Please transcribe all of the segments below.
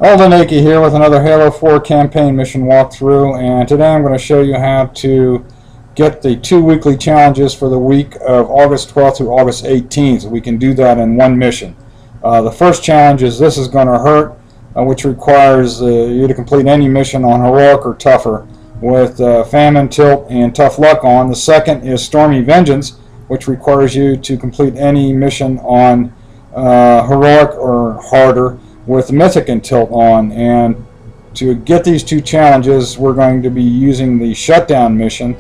Aldenaki here with another Halo 4 campaign mission walkthrough, and today I'm going to show you how to get the 2 weekly challenges for the week of August 12th through August 18th. We can do that in one mission. The first challenge is This Is Gonna Hurt, which requires you to complete any mission on Heroic or Tougher with Famine, Tilt, and Tough Luck on. The second is Stormy Vengeance, which requires you to complete any mission on Heroic or Harder with Mythic and Tilt on. And to get these 2 challenges, we're going to be using the Shutdown mission,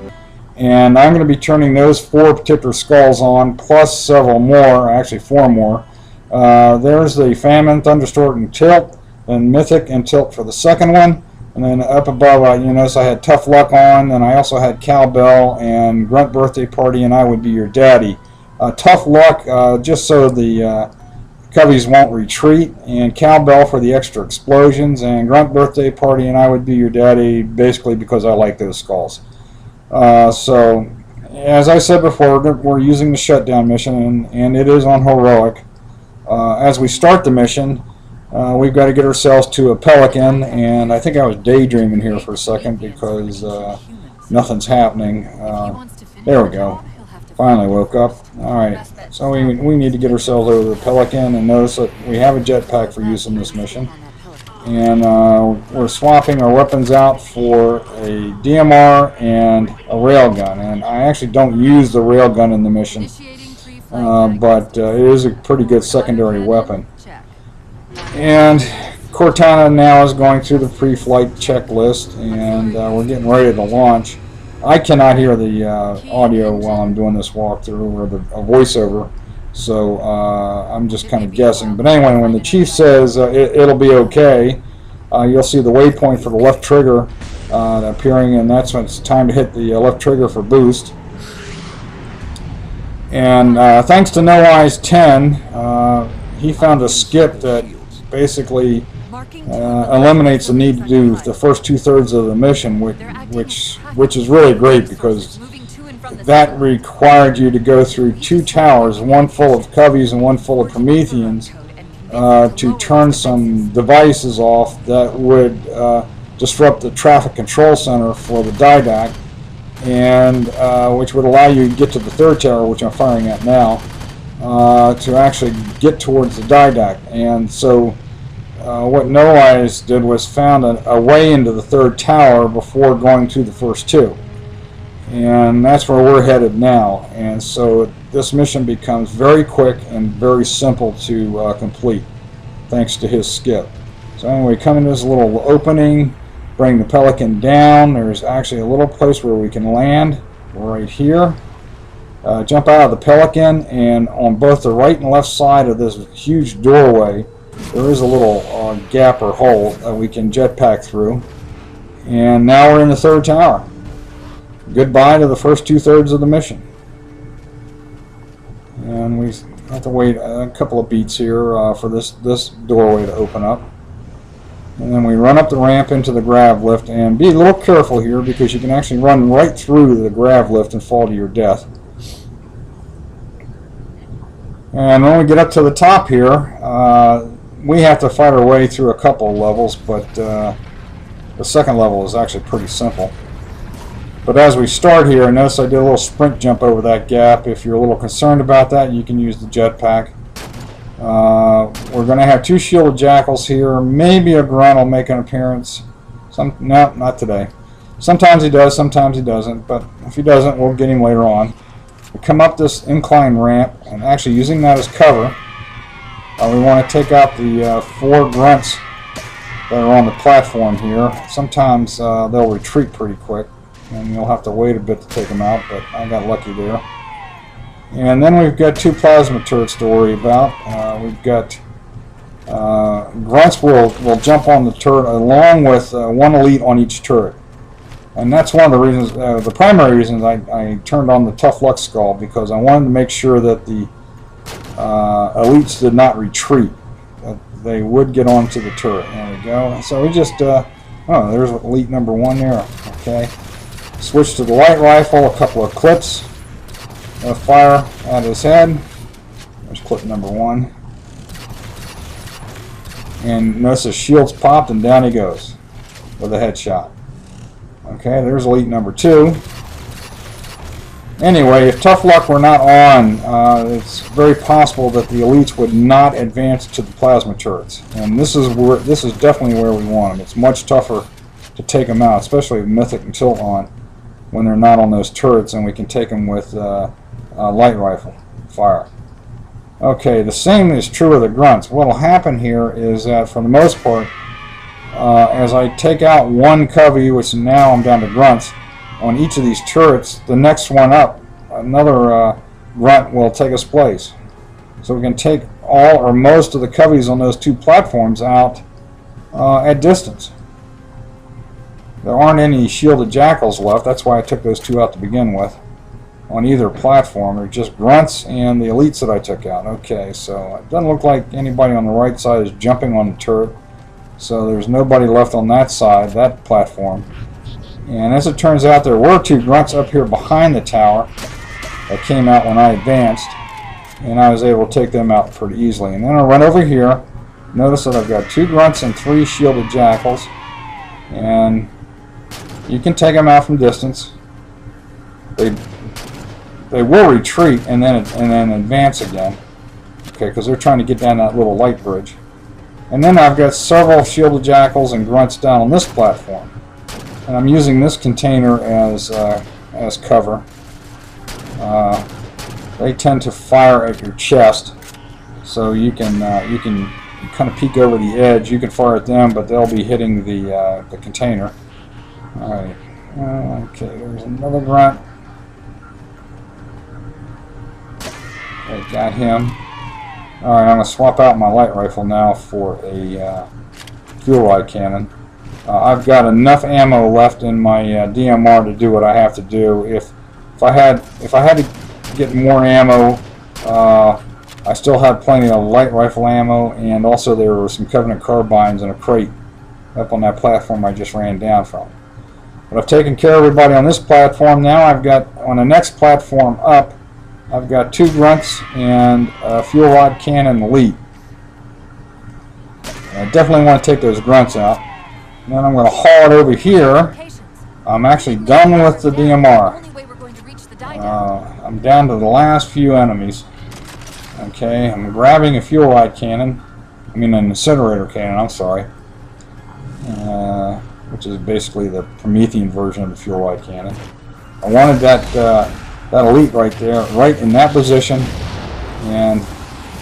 and I'm going to be turning those 4 particular skulls on, plus several more, actually 4 more. There's the Famine, Thunderstorm, and Tilt, and Mythic and Tilt for the second one. And then up above, you notice I had Tough Luck on, and I also had Cowbell and Grunt Birthday Party and I Would Be Your Daddy. Tough Luck, just so the Coveys won't retreat, and Cowbell for the extra explosions, and Grunt Birthday Party and I Would Be Your Daddy basically because I like those skulls. So, as I said before, we're using the Shutdown mission, and it is on Heroic. As we start the mission, we've got to get ourselves to a Pelican, and I think I was daydreaming here for a second because nothing's happening. There we go. Finally woke up. Alright, so we need to get ourselves over the Pelican, and notice that we have a jetpack for use in this mission. And we're swapping our weapons out for a DMR and a railgun. And I actually don't use the railgun in the mission, but it is a pretty good secondary weapon. And Cortana now is going through the pre-flight checklist, and we're getting ready to launch. I cannot hear the audio while I'm doing this walkthrough, or the voiceover, so I'm just kind of guessing. But anyway, when the chief says it'll be okay, you'll see the waypoint for the left trigger appearing, and that's when it's time to hit the left trigger for boost. And thanks to No Eyes 10, he found a skip that basically eliminates the need to do the first 2/3 of the mission, which is really great, because that required you to go through 2 towers, one full of Coveys and one full of Prometheans, to turn some devices off that would disrupt the traffic control center for the Didact, and which would allow you to get to the 3rd tower, which I'm firing at now, to actually get towards the Didact. And so what No Eyes did was found a way into the 3rd tower before going to the first 2. And that's where we're headed now. And so this mission becomes very quick and very simple to complete, thanks to his skip. So anyway, come into this little opening, bring the Pelican down. There's actually a little place where we can land right here. Jump out of the Pelican, and on both the right and left side of this huge doorway, there is a little gap or hole that we can jetpack through. And now we're in the 3rd tower. Goodbye to the first 2/3 of the mission. And we have to wait a couple of beats here for this doorway to open up. And then we run up the ramp into the grav lift, and be a little careful here because you can actually run right through the grav lift and fall to your death. And when we get up to the top here, we have to fight our way through a couple of levels, but the second level is actually pretty simple. But as we start here, notice I did a little sprint jump over that gap. If you're a little concerned about that, you can use the jetpack. We're going to have 2 shielded jackals here. Maybe a grunt will make an appearance. No, not today. Sometimes he does, sometimes he doesn't. But if he doesn't, we'll get him later on. We come up this incline ramp, and actually using that as cover, we want to take out the 4 grunts that are on the platform here. Sometimes they'll retreat pretty quick, and you'll have to wait a bit to take them out, but I got lucky there. And then we've got 2 plasma turrets to worry about. We've got grunts will jump on the turret along with 1 elite on each turret. And that's one of the reasons, the primary reasons I turned on the Tough Luck skull, because I wanted to make sure that the elites did not retreat, that they would get onto the turret. There we go. So we just, oh, there's elite number 1 there. Okay. Switch to the light rifle, a couple of clips, fire at his head. There's clip number 1. and notice his shield's popped, and down he goes with a headshot. Okay, there's elite number 2. Anyway, if tough luck were not on, it's very possible that the elites would not advance to the plasma turrets, and this is definitely where we want them. It's much tougher to take them out, especially with Mythic and Tilt on, when they're not on those turrets, and we can take them with light rifle fire. Okay, the same is true of the grunts. What will happen here is that, for the most part, as I take out one covey, which now I'm down to grunts, on each of these turrets, the next one up, another grunt will take its place. So we can take all or most of the coveys on those 2 platforms out at distance. There aren't any shielded jackals left. That's why I took those 2 out to begin with. On either platform, they're just grunts and the elites that I took out. Okay, so it doesn't look like anybody on the right side is jumping on the turret. So there's nobody left on that side, that platform. And as it turns out, there were 2 grunts up here behind the tower that came out when I advanced, and I was able to take them out pretty easily. And then I run over here. Notice that I've got 2 grunts and 3 shielded jackals, and you can take them out from distance. They will retreat and then advance again, okay, because they're trying to get down that little light bridge. And then I've got several shielded jackals and grunts down on this platform, and I'm using this container as cover. They tend to fire at your chest, so you can kind of peek over the edge. You can fire at them, but they'll be hitting the container. All right. Okay, there's another grunt. I got him. All right, I'm going to swap out my light rifle now for a fuel rod cannon. I've got enough ammo left in my DMR to do what I have to do. If I had to get more ammo, I still had plenty of light rifle ammo, and also there were some Covenant carbines in a crate up on that platform I just ran down from. But I've taken care of everybody on this platform. Now I've got, on the next platform up, I've got 2 grunts and a fuel rod cannon elite. I definitely want to take those grunts out. And then I'm going to haul it over here. I'm actually done with the DMR. I'm down to the last few enemies. Okay, I'm grabbing a fuel rod cannon. I mean an incinerator cannon, I'm sorry. Which is basically the Promethean version of the fuel rod cannon. I wanted that elite right there, right in that position, and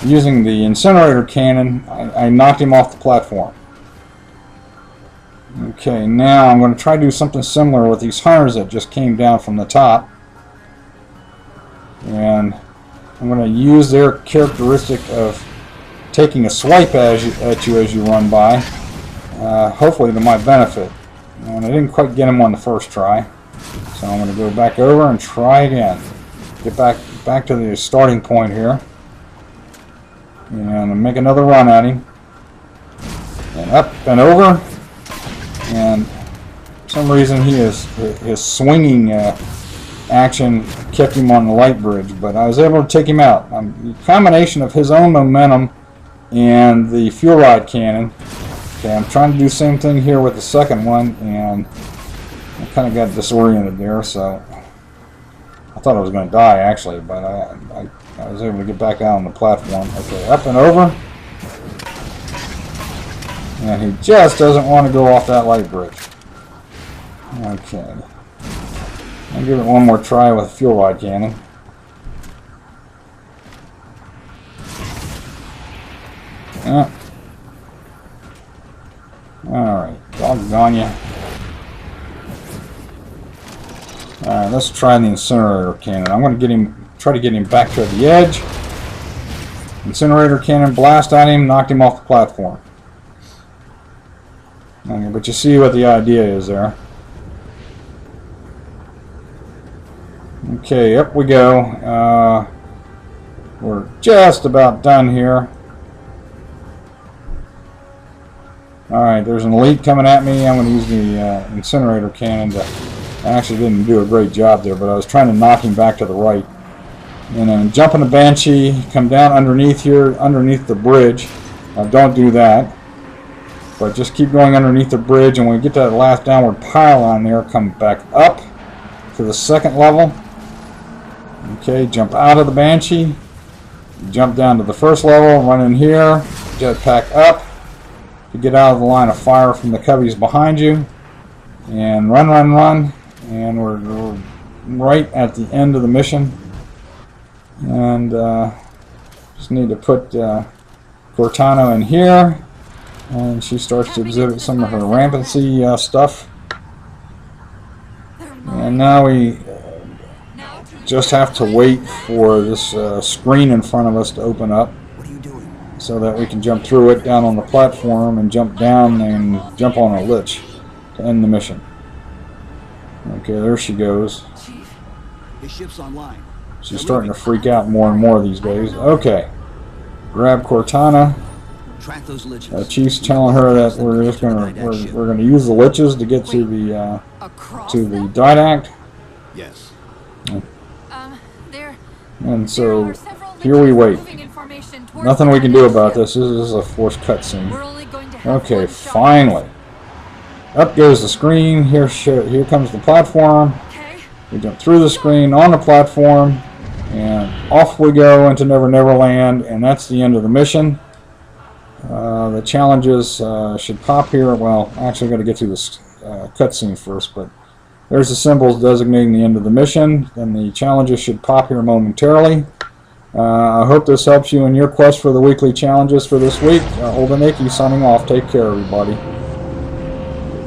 using the incinerator cannon, I knocked him off the platform. Okay, now I'm going to try to do something similar with these hunters that just came down from the top, and I'm going to use their characteristic of taking a swipe at you as you run by, hopefully to my benefit. And I didn't quite get him on the first try. So I'm going to go back over and try again. Get back to the starting point here. And make another run at him. And up and over. And for some reason his swinging action kept him on the light bridge. But I was able to take him out. The combination of his own momentum and the fuel rod cannon. Okay, I'm trying to do the same thing here with the second one, and I kind of got disoriented there, so I thought I was going to die actually, but I was able to get back out on the platform. Okay, up and over, and he just doesn't want to go off that light bridge. Okay, I'll give it one more try with a fuel rod cannon. Yeah. Alright, doggone ya. Alright, let's try the incinerator cannon. I'm going to try to get him back to the edge. Incinerator cannon, blast at him, knocked him off the platform. Okay, but you see what the idea is there. Okay, up we go. We're just about done here. Alright, there's an elite coming at me. I'm going to use the incinerator cannon to... I actually didn't do a great job there, but I was trying to knock him back to the right. And then jump in the Banshee, come down underneath here, underneath the bridge. Don't do that. But just keep going underneath the bridge, and when we get to that last downward pylon there, come back up to the second level. Okay, jump out of the Banshee, jump down to the first level, run in here, jetpack up to get out of the line of fire from the coveys behind you, and run, and we're right at the end of the mission. And just need to put Cortana in here, and she starts to exhibit some of her rampancy stuff. And now we just have to wait for this screen in front of us to open up so that we can jump through it down on the platform and jump down and jump on a lich to end the mission. Okay, there she goes. She's starting to freak out more and more these days. Okay, grab Cortana. Chief's telling her that we're just gonna use the liches to get to the didact. Yes. And so here we wait. Nothing we can do about this. This is a forced cutscene. Okay, finally. Up goes the screen. Here comes the platform. We jump through the screen on the platform, and off we go into Never Never Land, and that's the end of the mission. The challenges should pop here. Well, actually, I've got to get through this cutscene first, but there's the symbols designating the end of the mission. Then the challenges should pop here momentarily. I hope this helps you in your quest for the weekly challenges for this week. Old and Icky signing off. Take care, everybody.